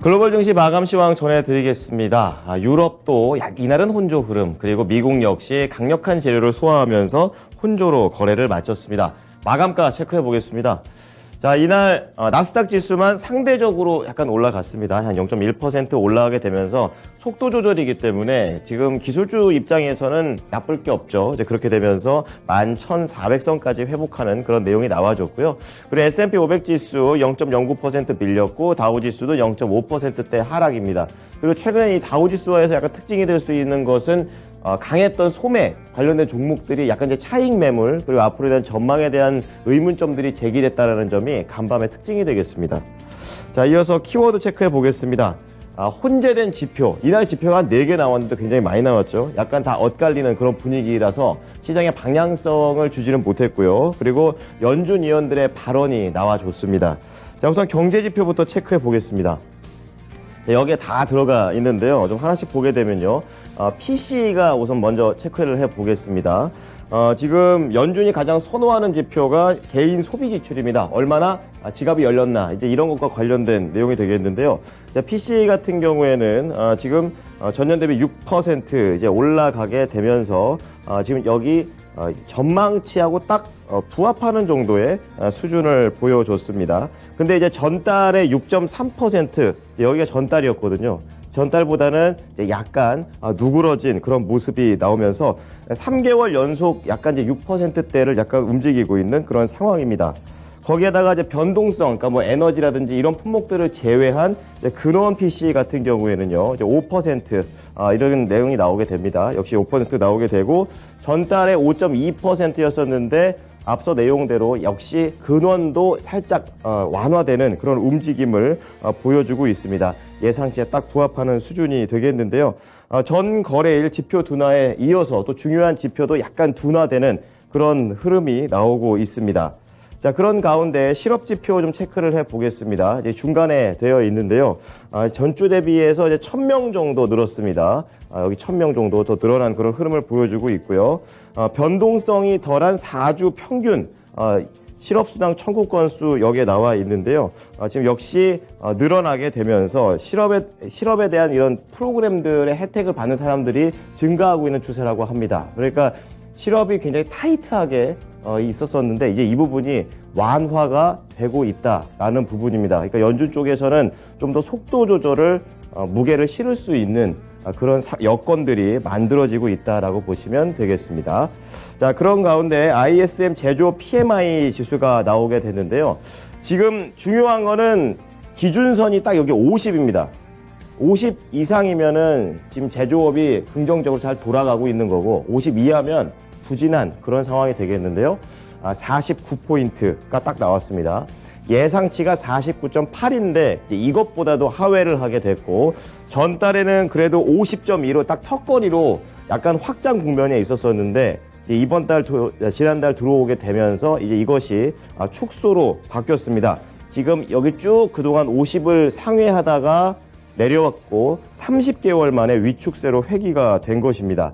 글로벌 증시 마감 시황 전해드리겠습니다. 유럽도 이날은 혼조 흐름, 그리고 미국 역시 강력한 재료를 소화하면서 혼조로 거래를 마쳤습니다. 마감가 체크해 보겠습니다. 자, 이날 나스닥 지수만 상대적으로 약간 올라갔습니다. 한 0.1% 올라가게 되면서 속도 조절이기 때문에 지금 기술주 입장에서는 나쁠 게 없죠. 이제 그렇게 되면서 11,400선까지 회복하는 그런 내용이 나와줬고요. 그리고 S&P 500 지수 0.09% 밀렸고 다우 지수도 0.5%대 하락입니다. 그리고 최근에 이 다우 지수에서 약간 특징이 될 수 있는 것은 강했던 소매 관련된 종목들이 약간 이제 차익 매물, 그리고 앞으로에 대한 전망에 대한 의문점들이 제기됐다는 점이 간밤의 특징이 되겠습니다. 자, 이어서 키워드 체크해 보겠습니다. 혼재된 지표, 이날 지표가 한 4개 나왔는데 굉장히 많이 나왔죠. 약간 다 엇갈리는 그런 분위기라서 시장의 방향성을 주지는 못했고요. 그리고 연준 위원들의 발언이 나와줬습니다. 자, 우선 경제 지표부터 체크해 보겠습니다. 자, 여기에 다 들어가 있는데요. 좀 하나씩 보게 되면요. PC가 우선 먼저 체크를 해보겠습니다. 지금 연준이 가장 선호하는 지표가 개인 소비 지출입니다. 얼마나 지갑이 열렸나, 이제 이런 것과 관련된 내용이 되겠는데요. PC 같은 경우에는 지금 전년 대비 6% 이제 올라가게 되면서 지금 여기 전망치하고 딱 부합하는 정도의 수준을 보여줬습니다. 근데 이제 전달의 6.3%, 여기가 전달이었거든요. 전달보다는 이제 약간 누그러진 그런 모습이 나오면서 3개월 연속 약간 이제 6%대를 약간 움직이고 있는 그런 상황입니다. 거기에다가 이제 변동성, 그러니까 뭐 에너지라든지 이런 품목들을 제외한 이제 근원 PC 같은 경우에는요, 이제 5% 이런 내용이 나오게 됩니다. 역시 5% 나오게 되고 전달에 5.2%였었는데 앞서 내용대로 역시 근원도 살짝 완화되는 그런 움직임을 보여주고 있습니다. 예상치에 딱 부합하는 수준이 되겠는데요. 전 거래일 지표 둔화에 이어서 또 중요한 지표도 약간 둔화되는 그런 흐름이 나오고 있습니다. 자, 그런 가운데 실업 지표 좀 체크를 해 보겠습니다. 이제 중간에 되어 있는데요. 전주 대비해서 이제 1,000명 정도 늘었습니다. 여기 1,000명 정도 더 늘어난 그런 흐름을 보여주고 있고요. 변동성이 덜한 4주 평균 실업수당 청구 건수 여기에 나와 있는데요. 지금 역시 늘어나게 되면서 실업에 대한 이런 프로그램들의 혜택을 받는 사람들이 증가하고 있는 추세라고 합니다. 그러니까 실업이 굉장히 타이트하게 있었었는데 이제 이 부분이 완화가 되고 있다라는 부분입니다. 그러니까 연준 쪽에서는 좀 더 속도 조절을 무게를 실을 수 있는 그런 여건들이 만들어지고 있다라고 보시면 되겠습니다. 자, 그런 가운데 ISM 제조업 PMI 지수가 나오게 됐는데요. 지금 중요한 거는 기준선이 딱 여기 50입니다. 50 이상이면은 지금 제조업이 긍정적으로 잘 돌아가고 있는 거고 50 이하면 부진한 그런 상황이 되겠는데요. 49포인트가 딱 나왔습니다. 예상치가 49.8인데 이것보다도 하회를 하게 됐고 전달에는 그래도 50.2로 딱 턱걸이로 약간 확장 국면에 있었었는데 이번 달, 지난달 들어오게 되면서 이제 이것이 축소로 바뀌었습니다. 지금 여기 쭉 그동안 50을 상회하다가 내려왔고 30개월 만에 위축세로 회귀가 된 것입니다.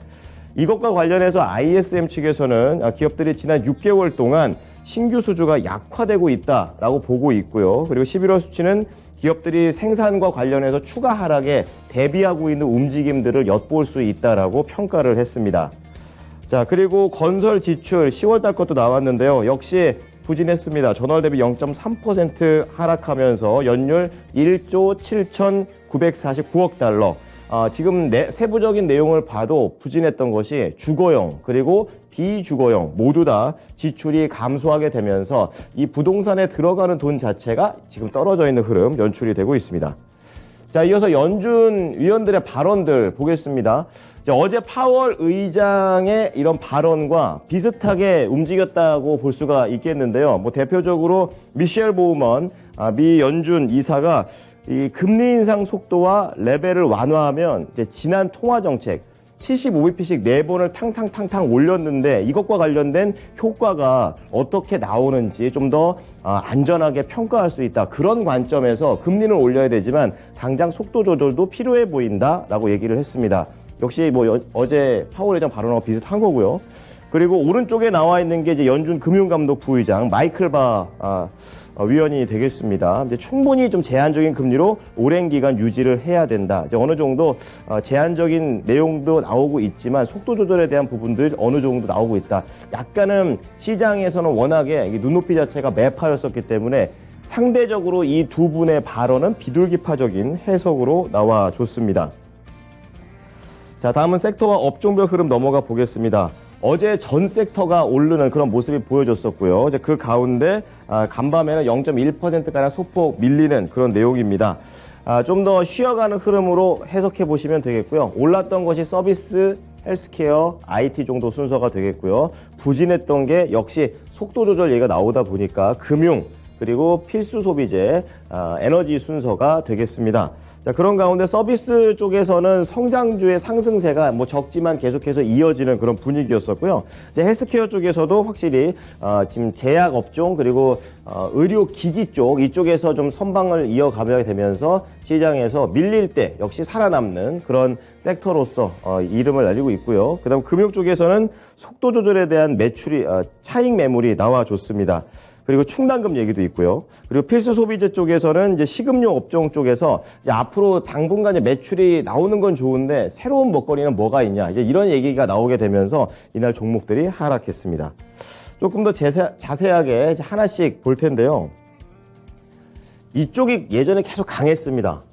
이것과 관련해서 ISM 측에서는 기업들이 지난 6개월 동안 신규 수주가 약화되고 있다라고 보고 있고요. 그리고 11월 수치는 기업들이 생산과 관련해서 추가 하락에 대비하고 있는 움직임들을 엿볼 수 있다라고 평가를 했습니다. 자, 그리고 건설 지출 10월 달 것도 나왔는데요. 역시 부진했습니다. 전월 대비 0.3% 하락하면서 연율 1조 7,949억 달러. 지금 세부적인 내용을 봐도 부진했던 것이 주거용 그리고 비주거용 모두 다 지출이 감소하게 되면서 이 부동산에 들어가는 돈 자체가 지금 떨어져 있는 흐름 연출이 되고 있습니다. 자, 이어서 연준 위원들의 발언들 보겠습니다. 어제 파월 의장의 이런 발언과 비슷하게 움직였다고 볼 수가 있겠는데요. 뭐 대표적으로 미셸 보우먼 미 연준 이사가 이 금리 인상 속도와 레벨을 완화하면 이제 지난 통화 정책 75bp씩 4번을 탕탕탕탕 올렸는데 이것과 관련된 효과가 어떻게 나오는지 좀 더 안전하게 평가할 수 있다. 그런 관점에서 금리는 올려야 되지만 당장 속도 조절도 필요해 보인다라고 얘기를 했습니다. 역시 뭐 어제 파월 의장 발언하고 비슷한 거고요. 그리고 오른쪽에 나와 있는 게 이제 연준 금융감독 부의장 마이클 바 위원이 되겠습니다. 이제 충분히 좀 제한적인 금리로 오랜 기간 유지를 해야 된다. 이제 어느 정도 제한적인 내용도 나오고 있지만 속도 조절에 대한 부분들이 어느 정도 나오고 있다. 약간은 시장에서는 워낙에 눈높이 자체가 매파였었기 때문에 상대적으로 이 두 분의 발언은 비둘기파적인 해석으로 나와줬습니다. 자, 다음은 섹터와 업종별 흐름 넘어가 보겠습니다. 어제 전 섹터가 오르는 그런 모습이 보여졌었고요. 이제 그 가운데 간밤에는 0.1%가량 소폭 밀리는 그런 내용입니다. 좀 더 쉬어가는 흐름으로 해석해 보시면 되겠고요. 올랐던 것이 서비스, 헬스케어, IT 정도 순서가 되겠고요. 부진했던 게 역시 속도 조절 얘기가 나오다 보니까 금융, 그리고 필수 소비재, 에너지 순서가 되겠습니다. 자, 그런 가운데 서비스 쪽에서는 성장주의 상승세가 적지만 계속해서 이어지는 그런 분위기였었고요. 이제 헬스케어 쪽에서도 확실히 지금 제약 업종 그리고 의료기기 쪽 이쪽에서 좀 선방을 이어가게 되면서 시장에서 밀릴 때 역시 살아남는 그런 섹터로서 이름을 알리고 있고요. 그다음 금융 쪽에서는 속도 조절에 대한 매출이 차익 매물이 나와줬습니다. 그리고 충당금 얘기도 있고요. 그리고 필수 소비재 쪽에서는 이제 식음료 업종 쪽에서 이제 앞으로 당분간 매출이 나오는 건 좋은데 새로운 먹거리는 뭐가 있냐. 이제 이런 얘기가 나오게 되면서 이날 종목들이 하락했습니다. 조금 더 자세하게 하나씩 볼 텐데요. 이쪽이 예전에 계속 강했습니다.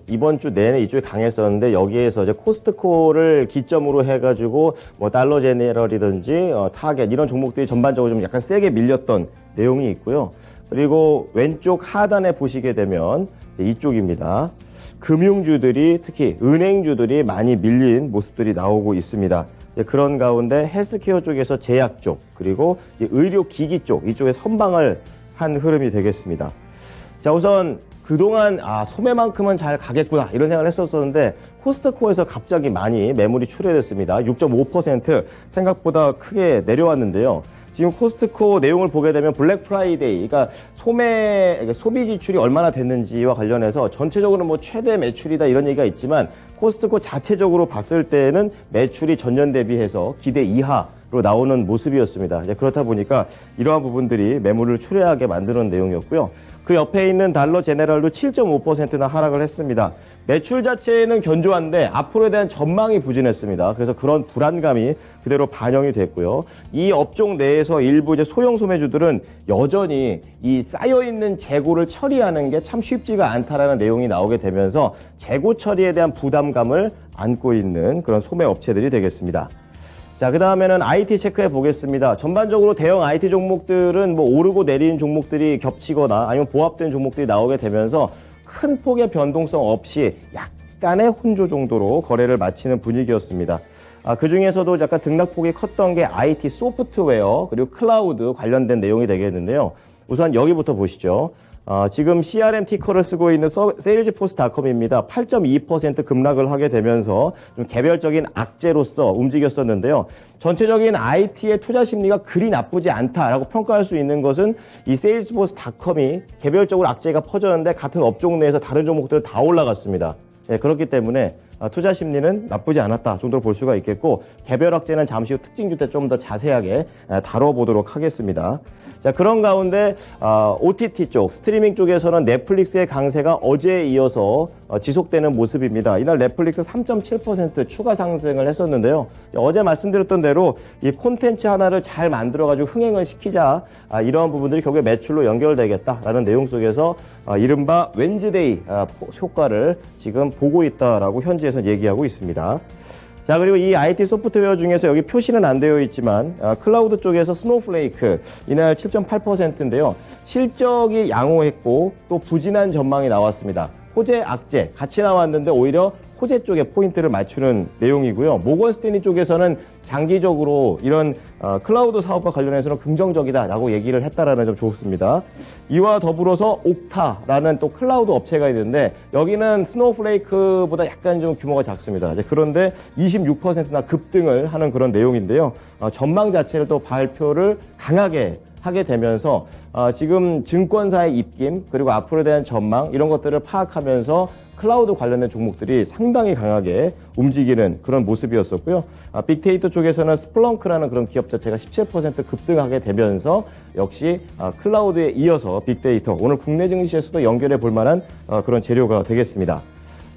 이번 주 내내 이쪽이 강했었는데 여기에서 이제 코스트코를 기점으로 해가지고 달러 제네럴이든지 타겟 이런 종목들이 전반적으로 좀 약간 세게 밀렸던 내용이 있고요. 그리고 왼쪽 하단에 보시게 되면 이쪽입니다. 금융주들이 특히 은행주들이 많이 밀린 모습들이 나오고 있습니다. 그런 가운데 헬스케어 쪽에서 제약 쪽 그리고 의료기기 쪽 이쪽에 선방을 한 흐름이 되겠습니다. 자, 우선 그동안 소매만큼은 잘 가겠구나 이런 생각을 했었는데 코스트코에서 갑자기 많이 매물이 출회됐습니다. 6.5% 생각보다 크게 내려왔는데요. 지금 코스트코 내용을 보게 되면 블랙 프라이데이, 그러니까 소비 지출이 얼마나 됐는지와 관련해서 전체적으로 최대 매출이다 이런 얘기가 있지만 코스트코 자체적으로 봤을 때는 매출이 전년 대비해서 기대 이하로 나오는 모습이었습니다. 이제 그렇다 보니까 이러한 부분들이 매물을 출회하게 만드는 내용이었고요. 그 옆에 있는 달러 제네럴도 7.5%나 하락을 했습니다. 매출 자체는 견조한데 앞으로에 대한 전망이 부진했습니다. 그래서 그런 불안감이 그대로 반영이 됐고요. 이 업종 내에서 일부 이제 소형 소매주들은 여전히 이 쌓여있는 재고를 처리하는 게 참 쉽지가 않다라는 내용이 나오게 되면서 재고 처리에 대한 부담감을 안고 있는 그런 소매 업체들이 되겠습니다. 자, 그 다음에는 IT 체크해 보겠습니다. 전반적으로 대형 IT 종목들은 오르고 내리는 종목들이 겹치거나 아니면 보합된 종목들이 나오게 되면서 큰 폭의 변동성 없이 약간의 혼조 정도로 거래를 마치는 분위기였습니다. 그 중에서도 약간 등락폭이 컸던 게 IT 소프트웨어 그리고 클라우드 관련된 내용이 되겠는데요. 우선 여기부터 보시죠. 지금 CRM 티커를 쓰고 있는 세일즈포스닷컴입니다. 8.2% 급락을 하게 되면서 좀 개별적인 악재로서 움직였었는데요. 전체적인 IT의 투자 심리가 그리 나쁘지 않다라고 평가할 수 있는 것은 이 세일즈포스닷컴이 개별적으로 악재가 퍼졌는데 같은 업종 내에서 다른 종목들은 다 올라갔습니다. 그렇기 때문에 투자 심리는 나쁘지 않았다 정도로 볼 수가 있겠고 개별 악재는 잠시 후 특징주 때 좀 더 자세하게 다뤄보도록 하겠습니다. 자, 그런 가운데 OTT 쪽, 스트리밍 쪽에서는 넷플릭스의 강세가 어제에 이어서 지속되는 모습입니다. 이날 넷플릭스 3.7% 추가 상승을 했었는데요. 어제 말씀드렸던 대로 이 콘텐츠 하나를 잘 만들어가지고 흥행을 시키자 이러한 부분들이 결국에 매출로 연결되겠다라는 내용 속에서 이른바 웬즈데이 효과를 지금 보고 있다라고 현지에서 얘기하고 있습니다. 자, 그리고 이 IT 소프트웨어 중에서 여기 표시는 안 되어 있지만 클라우드 쪽에서 스노우플레이크 이날 7.8%인데요. 실적이 양호했고 또 부진한 전망이 나왔습니다. 호재, 악재 같이 나왔는데 오히려 호재 쪽에 포인트를 맞추는 내용이고요. 모건 스탠리 쪽에서는 장기적으로 이런 클라우드 사업과 관련해서는 긍정적이다라고 얘기를 했다라는 점 좋습니다. 이와 더불어서 옥타라는 또 클라우드 업체가 있는데 여기는 스노우플레이크보다 약간 좀 규모가 작습니다. 그런데 26%나 급등을 하는 그런 내용인데요. 전망 자체를 또 발표를 강하게 하게 되면서 지금 증권사의 입김 그리고 앞으로에 대한 전망 이런 것들을 파악하면서 클라우드 관련된 종목들이 상당히 강하게 움직이는 그런 모습이었었고요. 빅데이터 쪽에서는 스플렁크라는 그런 기업 자체가 17% 급등하게 되면서 역시 클라우드에 이어서 빅데이터 오늘 국내 증시에서도 연결해 볼 만한 그런 재료가 되겠습니다.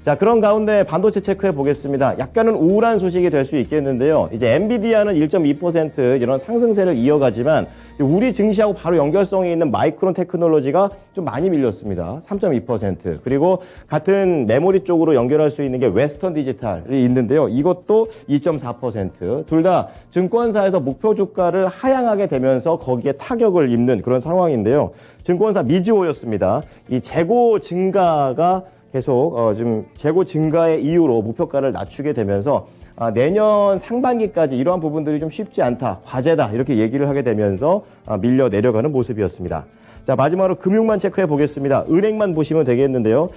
자, 그런 가운데 반도체 체크해 보겠습니다. 약간은 우울한 소식이 될 수 있겠는데요. 이제 엔비디아는 1.2% 이런 상승세를 이어가지만 우리 증시하고 바로 연결성이 있는 마이크론 테크놀로지가 좀 많이 밀렸습니다. 3.2%. 그리고 같은 메모리 쪽으로 연결할 수 있는 게 웨스턴 디지털이 있는데요. 이것도 2.4%. 둘 다 증권사에서 목표 주가를 하향하게 되면서 거기에 타격을 입는 그런 상황인데요. 증권사 미즈호였습니다. 이 재고 증가가 계속 좀 재고 증가의 이유로 목표가를 낮추게 되면서 내년 상반기까지 이러한 부분들이 좀 쉽지 않다, 과제다 이렇게 얘기를 하게 되면서 밀려 내려가는 모습이었습니다. 자, 마지막으로 금융만 체크해 보겠습니다. 은행만 보시면 되겠는데요.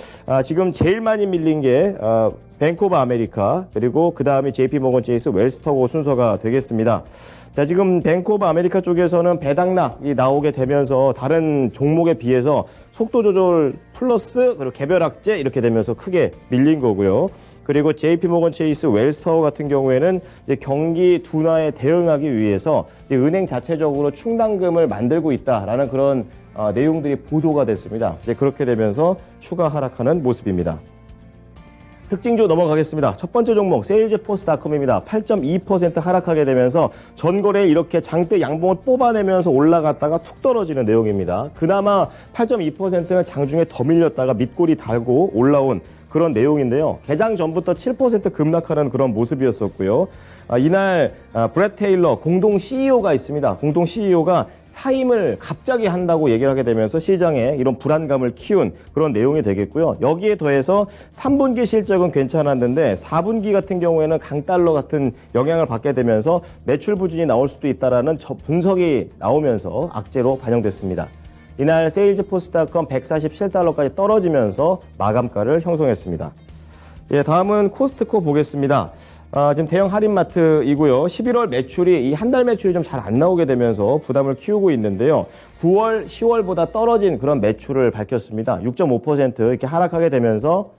지금 제일 많이 밀린 게 뱅크 오브 아메리카 그리고 그 다음에 JP모건 체이스 웰스파고 순서가 되겠습니다. 자, 지금 뱅크 오브 아메리카 쪽에서는 배당락이 나오게 되면서 다른 종목에 비해서 속도 조절 플러스 그리고 개별 악재 이렇게 되면서 크게 밀린 거고요. 그리고 JP모건 체이스 웰스파고 같은 경우에는 이제 경기 둔화에 대응하기 위해서 이제 은행 자체적으로 충당금을 만들고 있다라는 그런 내용들이 보도가 됐습니다. 이제 그렇게 되면서 추가 하락하는 모습입니다. 특징주 넘어가겠습니다. 첫 번째 종목 세일즈포스닷컴입니다. 8.2% 하락하게 되면서 전거래에 이렇게 장대 양봉을 뽑아내면서 올라갔다가 툭 떨어지는 내용입니다. 그나마 8.2%는 장중에 더 밀렸다가 밑골이 달고 올라온 그런 내용인데요. 개장 전부터 7% 급락하는 그런 모습이었었고요. 이날 브렛 테일러 공동 CEO가 있습니다. 공동 CEO가 사임을 갑자기 한다고 얘기를 하게 되면서 시장에 이런 불안감을 키운 그런 내용이 되겠고요. 여기에 더해서 3분기 실적은 괜찮았는데 4분기 같은 경우에는 강달러 같은 영향을 받게 되면서 매출 부진이 나올 수도 있다라는 분석이 나오면서 악재로 반영됐습니다. 이날 세일즈포스닷컴 147달러까지 떨어지면서 마감가를 형성했습니다. 예, 다음은 코스트코 보겠습니다. 지금 대형 할인마트이고요. 11월 매출이 이 한 달 매출이 좀 잘 안 나오게 되면서 부담을 키우고 있는데요. 9월, 10월보다 떨어진 그런 매출을 밝혔습니다. 6.5% 이렇게 하락하게 되면서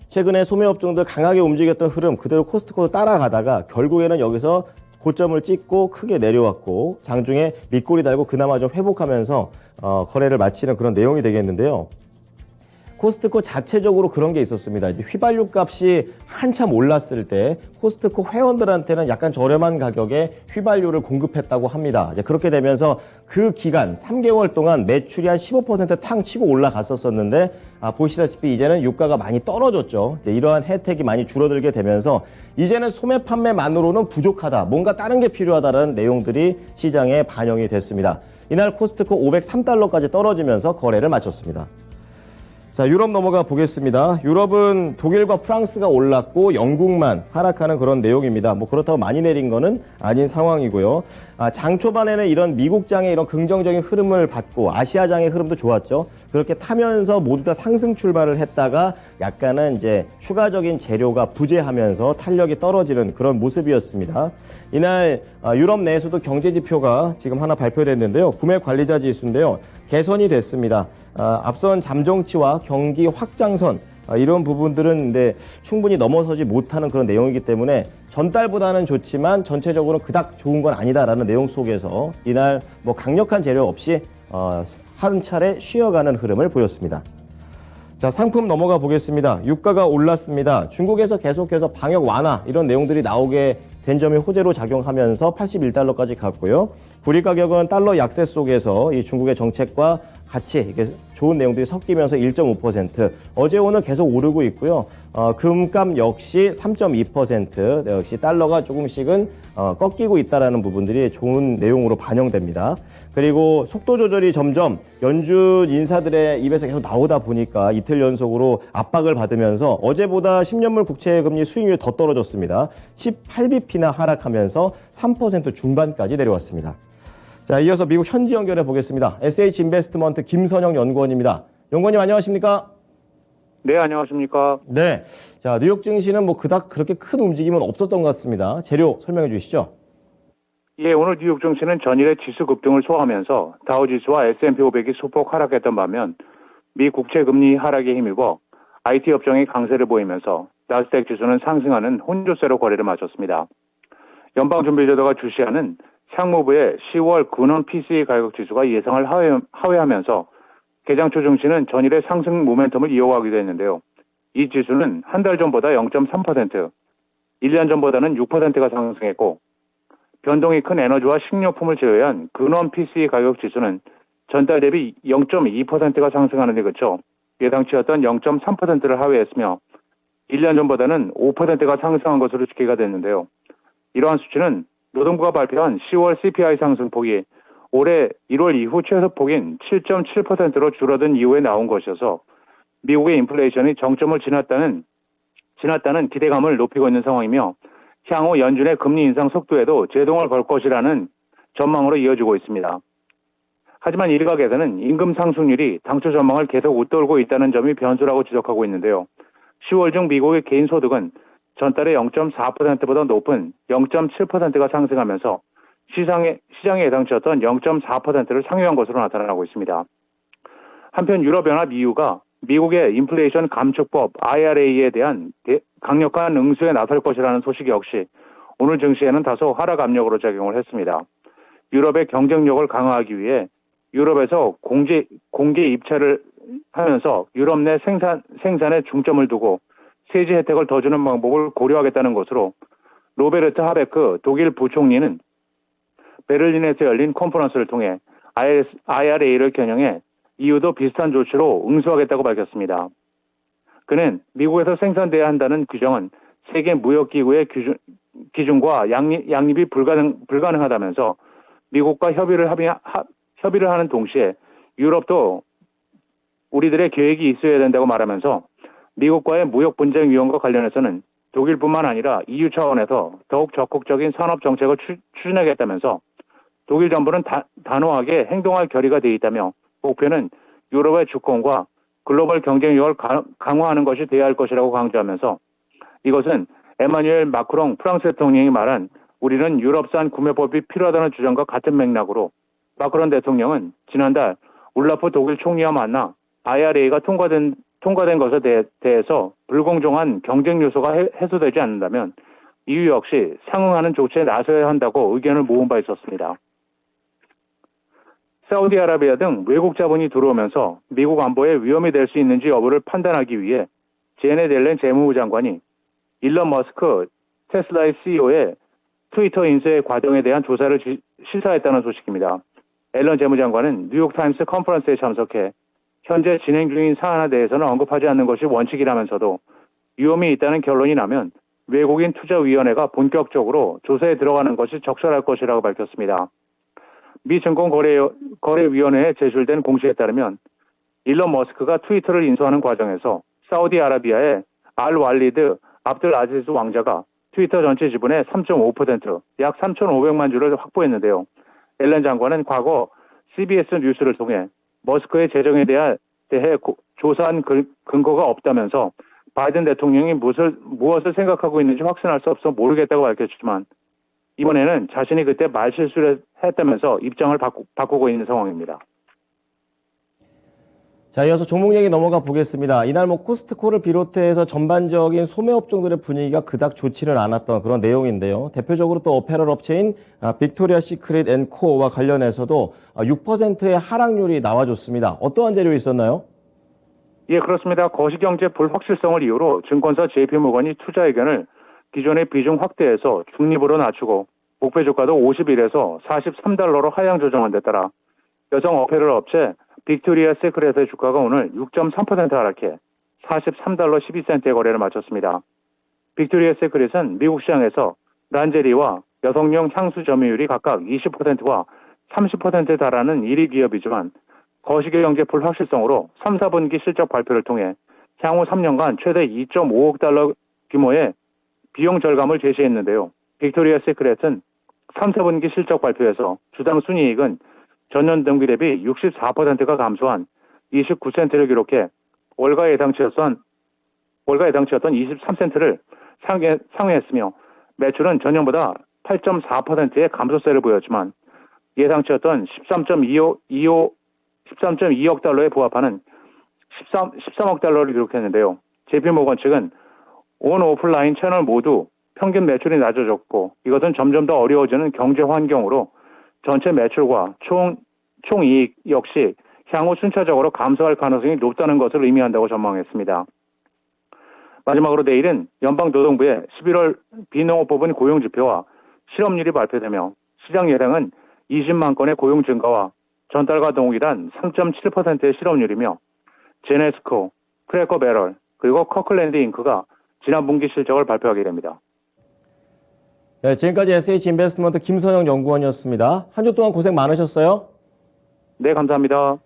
최근에 소매업종들 강하게 움직였던 흐름 그대로 코스트코도 따라가다가 결국에는 여기서 고점을 찍고 크게 내려왔고 장중에 밑골이 달고 그나마 좀 회복하면서 거래를 마치는 그런 내용이 되겠는데요. 코스트코 자체적으로 그런 게 있었습니다. 이제 휘발유 값이 한참 올랐을 때 코스트코 회원들한테는 약간 저렴한 가격에 휘발유를 공급했다고 합니다. 이제 그렇게 되면서 그 기간 3개월 동안 매출이 한 15%탕 치고 올라갔었는데 보시다시피 이제는 유가가 많이 떨어졌죠. 이러한 혜택이 많이 줄어들게 되면서 이제는 소매 판매만으로는 부족하다. 뭔가 다른 게 필요하다는 내용들이 시장에 반영이 됐습니다. 이날 코스트코 503달러까지 떨어지면서 거래를 마쳤습니다. 자, 유럽 넘어가 보겠습니다. 유럽은 독일과 프랑스가 올랐고 영국만 하락하는 그런 내용입니다. 뭐 그렇다고 많이 내린 거는 아닌 상황이고요. 장 초반에는 이런 미국장의 이런 긍정적인 흐름을 받고 아시아장의 흐름도 좋았죠. 그렇게 타면서 모두 다 상승 출발을 했다가 약간은 이제 추가적인 재료가 부재하면서 탄력이 떨어지는 그런 모습이었습니다. 이날 유럽 내에서도 경제 지표가 지금 하나 발표됐는데요. 구매 관리자 지수인데요. 개선이 됐습니다. 앞선 잠정치와 경기 확장선 이런 부분들은 근데 충분히 넘어서지 못하는 그런 내용이기 때문에 전달보다는 좋지만 전체적으로 그닥 좋은 건 아니다라는 내용 속에서 이날 뭐 강력한 재료 없이 한 차례 쉬어가는 흐름을 보였습니다. 자, 상품 넘어가 보겠습니다. 유가가 올랐습니다. 중국에서 계속해서 방역 완화 이런 내용들이 나오게 된 점이 호재로 작용하면서 81달러까지 갔고요. 구리 가격은 달러 약세 속에서 이 중국의 정책과 같이 이게 좋은 내용들이 섞이면서 1.5%, 어제 오늘 계속 오르고 있고요. 금값 역시 3.2%, 역시 달러가 조금씩은 꺾이고 있다라는 부분들이 좋은 내용으로 반영됩니다. 그리고 속도 조절이 점점 연준 인사들의 입에서 계속 나오다 보니까 이틀 연속으로 압박을 받으면서 어제보다 10년물 국채금리 수익률이 더 떨어졌습니다. 18bp나 하락하면서 3% 중반까지 내려왔습니다. 자, 이어서 미국 현지 연결해 보겠습니다. SH인베스트먼트 김선영 연구원입니다. 연구원님 안녕하십니까? 네, 안녕하십니까? 네. 자, 뉴욕 증시는 뭐 그닥 그렇게 큰 움직임은 없었던 것 같습니다. 재료 설명해 주시죠. 예, 오늘 뉴욕 증시는 전일의 지수 급등을 소화하면서 다우지수와 S&P 500이 소폭 하락했던 반면 미 국채 금리 하락에 힘입어 IT 업종이 강세를 보이면서 나스닥 지수는 상승하는 혼조세로 거래를 마쳤습니다. 연방준비제도가 주시하는 상무부의 10월 근원 PCE 가격 지수가 예상을 하회하면서 개장 초 증시는 전일의 상승 모멘텀을 이어가기도 했는데요. 이 지수는 한 달 전보다 0.3%, 1년 전보다는 6%가 상승했고 변동이 큰 에너지와 식료품을 제외한 근원 PCE 가격 지수는 전달 대비 0.2%가 상승하는 데 그쳐 예상치였던 0.3%를 하회했으며 1년 전보다는 5%가 상승한 것으로 집계가 됐는데요. 이러한 수치는 노동부가 발표한 10월 CPI 상승폭이 올해 1월 이후 최소폭인 7.7%로 줄어든 이후에 나온 것이어서 미국의 인플레이션이 정점을 지났다는 기대감을 높이고 있는 상황이며 향후 연준의 금리 인상 속도에도 제동을 걸 것이라는 전망으로 이어지고 있습니다. 하지만 일각에서는 임금 상승률이 당초 전망을 계속 웃돌고 있다는 점이 변수라고 지적하고 있는데요. 10월 중 미국의 개인 소득은 전달에 0.4%보다 높은 0.7%가 상승하면서 시장의 예상치였던 0.4%를 상회한 것으로 나타나고 있습니다. 한편 유럽연합 EU가 미국의 인플레이션 감축법 IRA에 대한 강력한 응수에 나설 것이라는 소식 역시 오늘 증시에는 다소 하락 압력으로 작용을 했습니다. 유럽의 경쟁력을 강화하기 위해 유럽에서 공개 입찰을 하면서 유럽 내 생산에 중점을 두고 세제 혜택을 더 주는 방법을 고려하겠다는 것으로 로베르트 하베크 독일 부총리는 베를린에서 열린 컨퍼런스를 통해 IRA를 겨냥해 EU도 비슷한 조치로 응수하겠다고 밝혔습니다. 그는 미국에서 생산돼야 한다는 규정은 세계 무역기구의 기준과 양립이 불가능하다면서 미국과 협의를 하는 동시에 유럽도 우리들의 계획이 있어야 된다고 말하면서 미국과의 무역 분쟁 위험과 관련해서는 독일뿐만 아니라 EU 차원에서 더욱 적극적인 산업 정책을 추진하겠다면서 독일 정부는 단호하게 행동할 결의가 되어 있다며 목표는 유럽의 주권과 글로벌 경쟁력을 강화하는 것이 되어야 할 것이라고 강조하면서 이것은 에마뉴엘 마크롱 프랑스 대통령이 말한 우리는 유럽산 구매법이 필요하다는 주장과 같은 맥락으로 마크롱 대통령은 지난달 울라프 독일 총리와 만나 IRA가 통과된 것에 대해서 불공정한 경쟁 요소가 해소되지 않는다면 EU 역시 상응하는 조치에 나서야 한다고 의견을 모은 바 있었습니다. 사우디아라비아 등 외국 자본이 들어오면서 미국 안보에 위험이 될 수 있는지 여부를 판단하기 위해 제넷 옐렌 재무부 장관이 일론 머스크 테슬라의 CEO의 트위터 인수의 과정에 대한 조사를 시사했다는 소식입니다. 앨런 재무장관은 뉴욕타임스 컨퍼런스에 참석해 현재 진행 중인 사안에 대해서는 언급하지 않는 것이 원칙이라면서도 위험이 있다는 결론이 나면 외국인 투자위원회가 본격적으로 조사에 들어가는 것이 적절할 것이라고 밝혔습니다. 미 증권거래위원회에 제출된 공시에 따르면 일론 머스크가 트위터를 인수하는 과정에서 사우디아라비아의 알 왈리드 압들 아지즈 왕자가 트위터 전체 지분의 3.5%, 약 3,500만 주를 확보했는데요. 앨런 장관은 과거 CBS 뉴스를 통해 머스크의 재정에 대해 조사한 근거가 없다면서 바이든 대통령이 무엇을 생각하고 있는지 확신할 수 없어 모르겠다고 밝혔지만 이번에는 자신이 그때 말실수를 했다면서 입장을 바꾸고 있는 상황입니다. 자, 이어서 종목 얘기 넘어가 보겠습니다. 이날 코스트코를 비롯해서 전반적인 소매업종들의 분위기가 그닥 좋지는 않았던 그런 내용인데요. 대표적으로 또 어페럴 업체인 빅토리아 시크릿 앤 코어와 관련해서도 6%의 하락률이 나와줬습니다. 어떠한 재료가 있었나요? 예, 그렇습니다. 거시경제 불확실성을 이유로 증권사 JP모건이 투자 의견을 기존의 비중 확대해서 중립으로 낮추고 목표 주가도 51에서 43달러로 하향 조정한 데 따라 여성 어페럴 업체 빅토리아 시크릿의 주가가 오늘 6.3% 하락해 43달러 12센트의 거래를 마쳤습니다. 빅토리아 시크릿은 미국 시장에서 란제리와 여성용 향수 점유율이 각각 20%와 30%에 달하는 1위 기업이지만 거시경제 불확실성으로 3, 4분기 실적 발표를 통해 향후 3년간 최대 2.5억 달러 규모의 비용 절감을 제시했는데요. 빅토리아 시크릿은 3, 4분기 실적 발표에서 주당 순이익은 전년 동기 대비 64%가 감소한 29센트를 기록해 월가 예상치였던 23센트를 상회했으며 매출은 전년보다 8.4%의 감소세를 보였지만 예상치였던 13.2억 달러에 부합하는 13억 달러를 기록했는데요. JP모건 측은 온 오프라인 채널 모두 평균 매출이 낮아졌고 이것은 점점 더 어려워지는 경제 환경으로 전체 매출과 총이익 역시 향후 순차적으로 감소할 가능성이 높다는 것을 의미한다고 전망했습니다. 마지막으로 내일은 연방노동부의 11월 비농업부분 고용지표와 실업률이 발표되며 시장 예상은 20만 건의 고용 증가와 전달과 동일한 3.7%의 실업률이며 제네스코, 크래커 배럴, 그리고 커클랜드 잉크가 지난 분기 실적을 발표하게 됩니다. 네, 지금까지 SH인베스트먼트 김선영 연구원이었습니다. 한 주 동안 고생 많으셨어요. 네, 감사합니다.